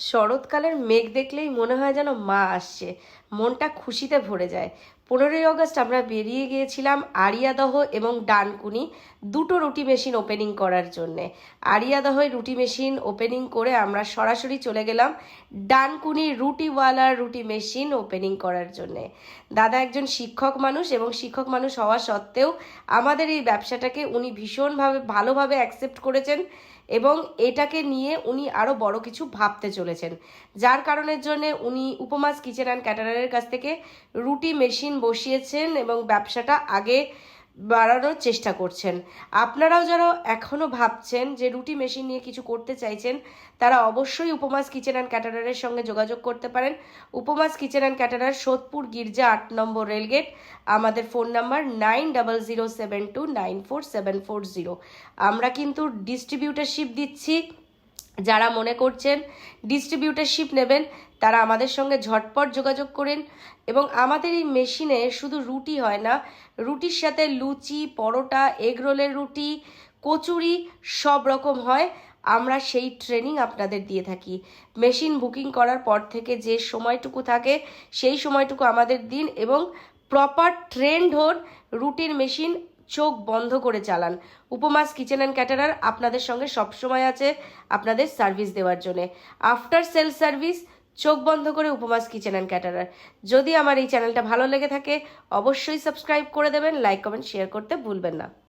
শরৎকালের মেঘ দেখলেই মনে হয় যেন মা আসছে, মনটা খুশিতে ভরে যায়। 15ই আগস্ট আমরা বেরিয়ে গিয়েছিলাম আড়িয়াদহ এবং ডানকুনি দুটো রুটি মেশিন ওপেনিং করার জন্যে। আড়িয়াদহে রুটি মেশিন ওপেনিং করে আমরা সরাসরি চলে গেলাম ডানকুনি রুটিওয়ালার রুটি মেশিন ওপেনিং করার জন্যে। দাদা একজন শিক্ষক মানুষ এবং শিক্ষক মানুষ হওয়া সত্ত্বেও আমাদের এই ব্যবসাটাকে উনি ভীষণভাবে ভালোভাবে অ্যাকসেপ্ট করেছেন এবং এটাকে নিয়ে উনি আরও বড় কিছু ভাবতে চলেছেন, যার কারণের জন্য উনি উপমাস কিচেন অ্যান্ড ক্যাটারারের কাছ থেকে রুটি মেশিন বসিয়েছেন এবং ব্যবসাটা আগে বাড়ানোর চেষ্টা করছেন। আপনারাও যারা এখনও ভাবছেন যে রুটি মেশিন নিয়ে কিছু করতে চাইছেন, তারা অবশ্যই উপমাস কিচেন অ্যান্ড ক্যাটারারের সঙ্গে যোগাযোগ করতে পারেন। উপমাস কিচেন অ্যান্ড ক্যাটারার, সোদপুর গির্জা 8 নম্বর রেলগেট। আমাদের ফোন নাম্বার 9007294740। আমরা কিন্তু ডিস্ট্রিবিউটারশিপ দিচ্ছি। যারা মনে করছেন ডিস্ট্রিবিউটারশিপ নেবেন, তারা আমাদের সঙ্গে ঝটপট যোগাযোগ করেন। এবং আমাদের এই মেশিনে শুধু রুটি হয় না, রুটির সাথে লুচি, পরোটা, এগরোলের রুটি, কচুরি সব রকম হয়। আমরা সেই ট্রেনিং আপনাদের দিয়ে থাকি। মেশিন বুকিং করার পর থেকে যে সময়টুকু থাকে সেই সময়টুকু আমাদের দিন এবং প্রপার ট্রেন্ড হন, রুটির মেশিন চোখ বন্ধ করে চালান। উপমাস কিচেন অ্যান্ড ক্যাটারার আপনাদের সঙ্গে সবসময় আছে আপনাদের সার্ভিস দেওয়ার জন্য। আফটার সেল সার্ভিস চোখ বন্ধ করে উপমাস কিচেন অ্যান্ড ক্যাটারার। যদি আমার এই চ্যানেলটা ভালো লেগে থাকে অবশ্যই সাবস্ক্রাইব করে দেবেন, লাইক কমেন্ট শেয়ার করতে ভুলবেন না।